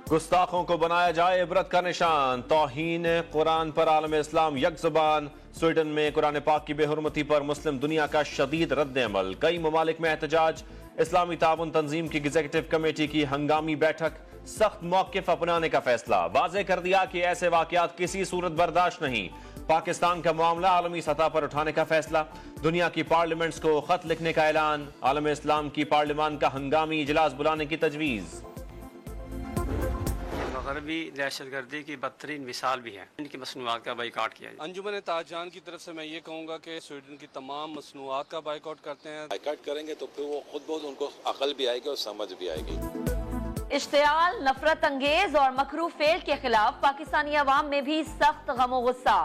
गुस्ताखों को बनाया जाए इबरत का निशान, तौहीन कुरान पर आलम इस्लाम यकजुबान। स्वीडन में कुरान पाक की बेहुरमती पर मुस्लिम दुनिया का शदीद रद्द अमल, कई ममालिक में एहतजाज। इस्लामी ताउन तंजीम की एग्जीक्यूटिव कमेटी की हंगामी बैठक, सख्त मौक़िफ़ अपनाने का फैसला। वाज़ेह कर दिया कि ऐसे वाक़यात किसी सूरत बर्दाश्त नहीं। पाकिस्तान का मामला आलमी सतह पर उठाने का फैसला, दुनिया की पार्लियामेंट्स को खत लिखने का ऐलान। आलम इस्लाम की पार्लियामान का हंगामी इजलास बुलाने की तजवीज़। मगरबी दहशतगर्दी की बदतरीन मिसाल भी है, इनकी मसनूआत का बाइकआउट किया। अंजुमन ताजजान की तरफ से मैं ये कहूँगा कि स्वीडन की तमाम मसनूआत का बाइकआउट करते हैं। बाइकआउट करेंगे तो फिर वो खुद बहुत उनको अकल भी आएगी और समझ भी आएगी। इश्तियाल, नफरत अंगेज और मकरू फेल के खिलाफ पाकिस्तानी अवाम में भी सख्त गम गुस्सा।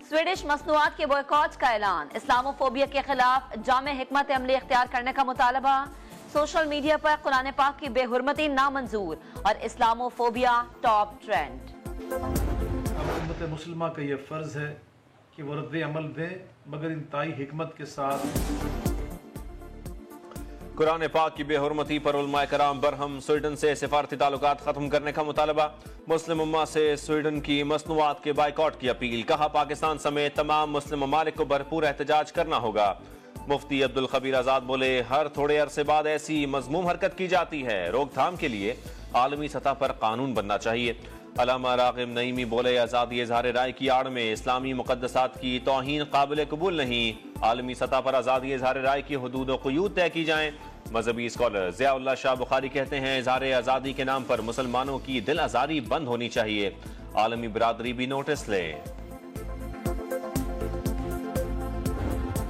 स्वीडिश मसनूआत के बॉयकॉट का ऐलान, इस्लामोफोबिया के खिलाफ जामे हिकमत अमली इख्तियार करने का मुतालबा। सोशल मीडिया पर कुरान पाक की बेहुरमती नामंजूर और इस्लामोफोबिया टॉप ट्रेंड। अब उम्मत मुस्लिमा का यह फर्ज है कि वो रद्द अमल दे, मगर इंतहाई हिकमत के साथ। कुरान पाक की बेहुरमती पर उलमाए कराम बरहम, स्वीडन से सिफारती ताल्लुकात खत्म करने का मुतालबा। मुस्लिम उम्मा से स्वीडन की मसनूआत के बाइकआउट की अपील, कहा पाकिस्तान समेत तमाम मुस्लिम ममालिक को भरपूर एहतजाज करना होगा। मुफ्ती अब्दुल खबीर आजाद बोले, हर थोड़े अरसे बाद ऐसी मजमूम हरकत की जाती है, रोकथाम के लिए आलमी सतह पर कानून बनना चाहिए। अल्लामा रागिब नईमी बोले, आज़ादी इज़हार राय की आड़ में इस्लामी मुक़द्दसात की तौहीन काबिल कबूल नहीं। आलमी सतह पर आज़ादी इज़हार राय की हुदूद व क़ुयूद तय की जाएँ। मजहबी स्कॉलर ज़ियाउल्लाह शाह बुखारी कहते हैं, इज़हार आज़ादी के नाम पर मुसलमानों की दिल आज़ारी बंद होनी चाहिए, आलमी बिरादरी भी नोटिस ले।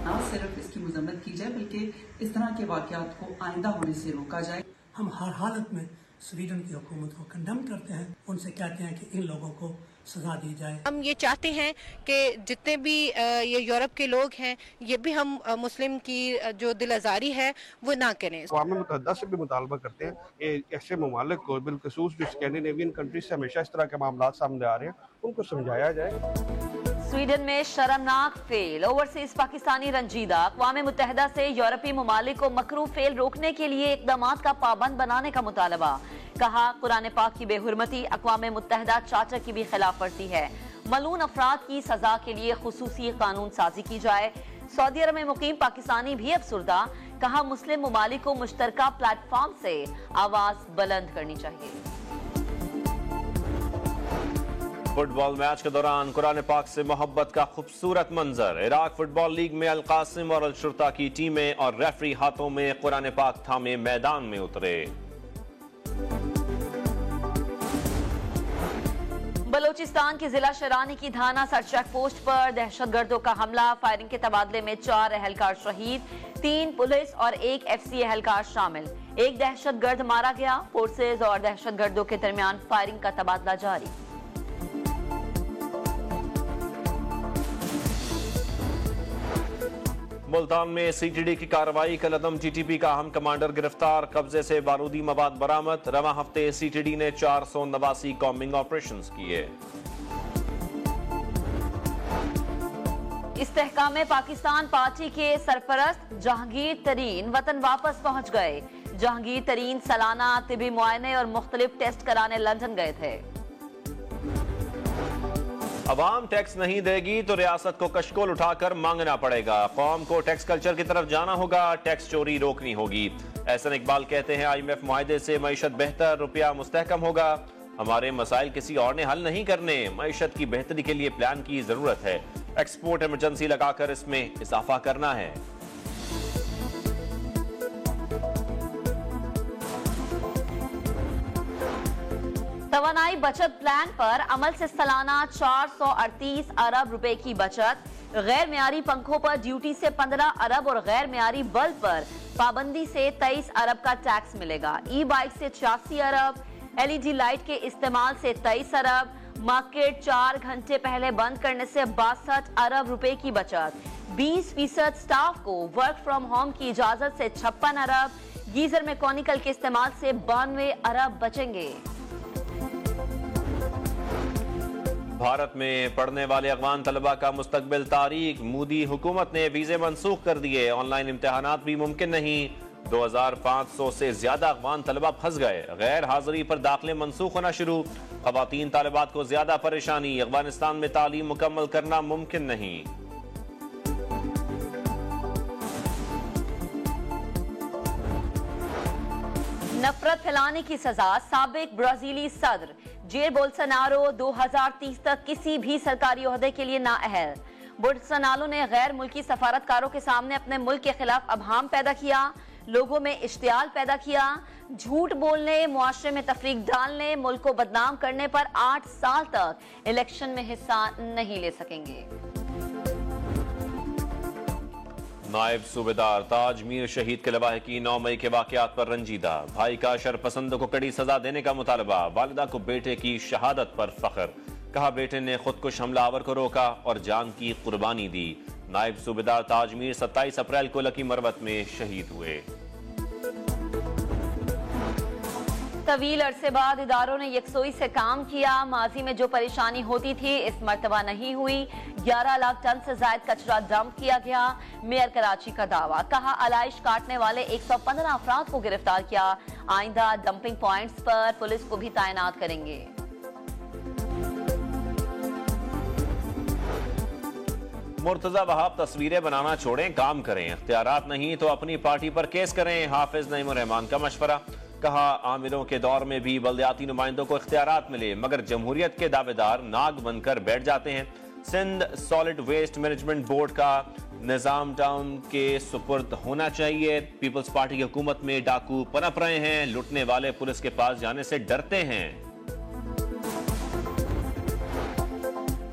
ना सिर्फ इसकी मजम्मत की जाए बल्कि इस तरह के वाकयात को आइंदा होने से रोका जाए। हम हर हालत में स्वीडन की हुकूमत को कंडेम करते हैं, उनसे कहते हैं कि इन लोगों को सजा दी जाए। हम ये चाहते हैं कि जितने भी ये यूरोप के लोग हैं, ये भी हम मुस्लिम की जो दिल आज़ारी है वो ना करें। अक़वाम मुत्तहिदा से भी मुतालबा करते हैं कि ऐसे ममालिक को, बिलखसूस जो स्कैंडिनेवियन कंट्रीज से हमेशा इस तरह के मामला सामने आ रहे हैं, उनको समझाया जाए। स्वीडन में शर्मनाक फेल, ओवरसीज पाकिस्तानी रंजीदा। अक़वाम मुत्तहिदा से यूरोपीय ममालिक को मकरू फेल रोकने के लिए इक़दामात का पाबंद बनाने का मुतालबा। कहा, कुरान पाक की बेहुरमती अक़वाम मुत्तहिदा चार्टर की भी खिलाफ वर्जी है। मलून अफराद की सजा के लिए खुसूसी कानून साजी की जाए। सऊदी अरब में मुकीम पाकिस्तानी भी अफसुर्दा। कहा, मुस्लिम ममालिक को मुश्तरका प्लेटफॉर्म से आवाज बुलंद करनी चाहिए। फुटबॉल मैच के दौरान कुरान पाक से मोहब्बत का खूबसूरत मंजर। इराक फुटबॉल लीग में अल कासिम और अल शुरता की टीमें और रेफरी हाथों में कुरान पाक थामे मैदान में उतरे। बलोचिस्तान के जिला शरानी की धाना सर चेक पोस्ट पर दहशतगर्दों का हमला, फायरिंग के तबादले में 4 एहलकार शहीद, 3 पुलिस और 1 FC एहलकार शामिल। 1 दहशतगर्द मारा गया। फोर्सेज और दहशतगर्दों के दरमियान फायरिंग का तबादला जारी। मुल्तान में CTD की कार्रवाई, कलदम TTP का अहम कमांडर गिरफ्तार, कब्जे से बारूदी मवाद बरामद। रवां हफ्ते CTD ने 489 कॉम्बिंग ऑपरेशंस किए। इस्तेहकाम पाकिस्तान पार्टी के सरपरस्त जहांगीर तरीन वतन वापस पहुंच गए। जहांगीर तरीन सालाना तिबी मुआयने और मुख्तलिफ टेस्ट कराने लंदन गए थे। अवाम टैक्स नहीं देगी तो रियासत को कशकोल उठाकर मांगना पड़ेगा। कौम को टैक्स कल्चर की तरफ जाना होगा, टैक्स चोरी रोकनी होगी। एहसन इकबाल कहते हैं, IMF मुआहदे से मईशत बेहतर, रुपया मुस्तहकम होगा। हमारे मसाइल किसी और ने हल नहीं करने, मईशत की बेहतरी के लिए प्लान की जरूरत है। एक्सपोर्ट इमरजेंसी लगाकर इसमें इजाफा करना है। तवानाई बचत प्लान पर अमल से सालाना 438 अरब रुपए की बचत। गैर मियारी पंखों पर ड्यूटी से 15 अरब और गैर मियारी बल्ब पर पाबंदी से 23 अरब का टैक्स मिलेगा। ई बाइक से 86 अरब, LED लाइट के इस्तेमाल से 23 अरब, मार्केट 4 घंटे पहले बंद करने से 62 अरब रुपए की बचत। 20% स्टाफ को वर्क फ्रॉम होम की इजाजत से 56 अरब, गीजर मैकेनिकल के इस्तेमाल से 92 अरब बचेंगे। भारत में पढ़ने वाले अफगान तलबा का मुस्तकबिल तारीख, मोदी हुकूमत ने वीजे मंसूख कर दिए। ऑनलाइन इम्तिहानात भी मुमकिन नहीं। 2500 से ज्यादा अफगान तलबा फंस गए। गैर हाजिरी पर दाखिले मनसूख होना शुरू। खवातीन तालिबात को ज्यादा परेशानी। अफगानिस्तान में तालीम मुकम्मल करना मुमकिन नहीं। नफरत फैलाने की सजा। साबिक ब्राजीली सदर जेर बोल्सोनारो 2030 तक किसी भी सरकारी ओहदे के लिए नाअहल। बोल्सोनारो ने गैर मुल्की सफारतकारों के सामने अपने मुल्क के खिलाफ अबहाम पैदा किया, लोगों में इश्तियाल पैदा किया। झूठ बोलने, मुआशरे में तफरीक डालने, मुल्क को बदनाम करने पर 8 साल तक इलेक्शन में हिस्सा नहीं ले सकेंगे। नायब सूबेदार ताज मीर शहीद के लवाहिकी 9 मई के वाकयात पर रंजीदा। भाई का शरपसंद को कड़ी सजा देने का मुतालबा। वालिदा को बेटे की शहादत पर फख्र। कहा बेटे ने खुदकुश हमलावर को रोका और जान की कुर्बानी दी। नायब सूबेदार ताज मीर 27 अप्रैल को लकी मरवत में शहीद हुए। तवील अरसे बाद इदारों ने यकसोई से काम किया। माजी में जो परेशानी होती थी इस मर्तबा नहीं हुई। 11 लाख टन से ज्यादा कचरा डंप किया गया। मेयर कराची का दावा। कहा आलाइश काटने वाले 115 अफराद को गिरफ्तार किया। आइंदा डंपिंग पॉइंट्स पर पुलिस को भी तैनात करेंगे। मुर्तजा वहाब तस्वीरें बनाना छोड़ें, काम करें। इख्तियारात नहीं तो अपनी पार्टी पर केस करें। हाफिज नईमुर रहमान का मशवरा। कहा आमिरों के दौर में भी बल्दियाती नुमाइंदों को इख्तियारात मिले, मगर जमहूरियत के दावेदार नाग बनकर बैठ जाते हैं। Sindh solid waste management board का निजाम टाउन के सुपुर्द होना चाहिए। पीपल्स पार्टी की हुकूमत में डाकू पनप रहे हैं। लुटने वाले पुलिस के पास जाने से डरते हैं।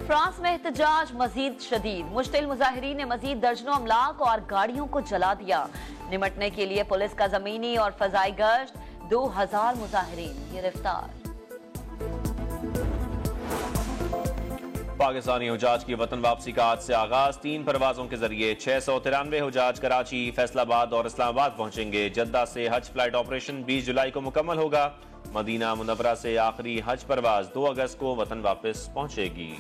फ्रांस में एहतजाज मजीद शदीद। मुश्तिल मुजाहिरीन ने मजीद दर्जनों अमलाक और गाड़ियों को जला दिया। निमटने के लिए पुलिस का जमीनी और फजाई गश्त। 2000 मुजाहिरीन गिरफ्तार। पाकिस्तानी हुजाज की वतन वापसी का आज से आगाज। 3 परवाजों के जरिए 693 हुजाज कराची, फैसलाबाद और इस्लामाबाद पहुंचेंगे। जद्दा से हज फ्लाइट ऑपरेशन 20 जुलाई को मुकम्मल होगा। मदीना मुनव्वरा से आखिरी हज परवाज 2 अगस्त को वतन वापस पहुंचेगी।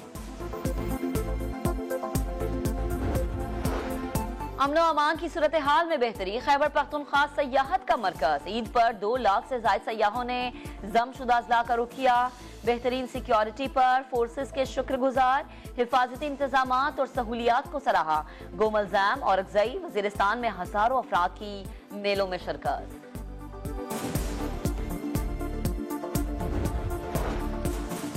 अमनो अमान की सूरत हाल में बेहतरी। खैबर पख्तूनख्वा सयाहत का मरकज। ईद पर 2 लाख से ज्यादा सयाहों ने जमशुदा अजला का रुख किया। बेहतरीन सिक्योरिटी पर फोर्सेस के शुक्रगुजार। हिफाजती इंतजामात और सहूलियात को सराहा। गोमल जैम और अगजई वजीरिस्तान में हजारों अफराद की मेलों में शिरकत।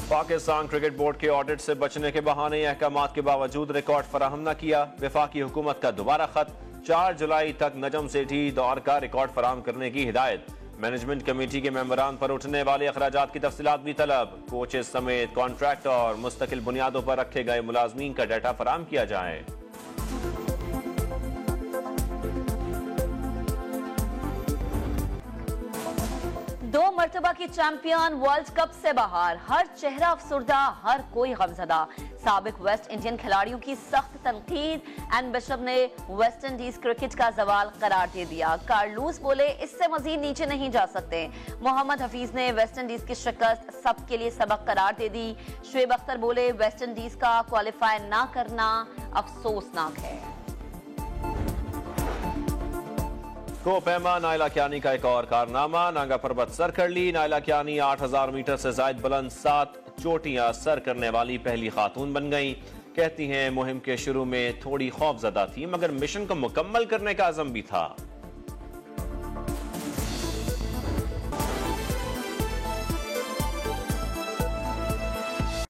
पाकिस्तान क्रिकेट बोर्ड के ऑडिट से बचने के बहाने अहकामात के बावजूद रिकॉर्ड फराहम न किया। वफाकी हुकूमत का दोबारा खत। 4 जुलाई तक नजम सेठी दौर का रिकॉर्ड फराहम करने की हिदायत। मैनेजमेंट कमेटी के मेंबरान पर उठने वाले अखराजात की तफसीलात भी तलब। कोचेस समेत कॉन्ट्रैक्ट और मुस्तकिल बुनियादों पर रखे गए मुलाजमीन का डाटा फराहम किया जाए। 2 मर्तबा की चैंपियन वर्ल्ड कप से बाहर। हर चेहरा अफसुर्दा, हर कोई गमजदा। साबिक वेस्ट इंडियन खिलाड़ियों की सख्त तनकीद। एन बिशप ने वेस्ट इंडीज क्रिकेट का जवाल करार दे दिया। कार्लोस बोले इससे मजीद नीचे नहीं जा सकते। मोहम्मद हफीज ने वेस्ट इंडीज की शिकस्त सबके लिए सबक करार दे दी। शुएब अख्तर बोले वेस्ट इंडीज का क्वालिफाई ना करना अफसोसनाक है। को पैमा नायला कियानी का एक और कारनामा। नांगा पर्वत सर कर ली। नायला कियानी 8000 मीटर से जायद बुलंद 7 चोटियां सर करने वाली पहली खातून बन गई। कहती हैं मुहिम के शुरू में थोड़ी खौफजदा थी, मगर मिशन को मुकम्मल करने का अज़म भी था।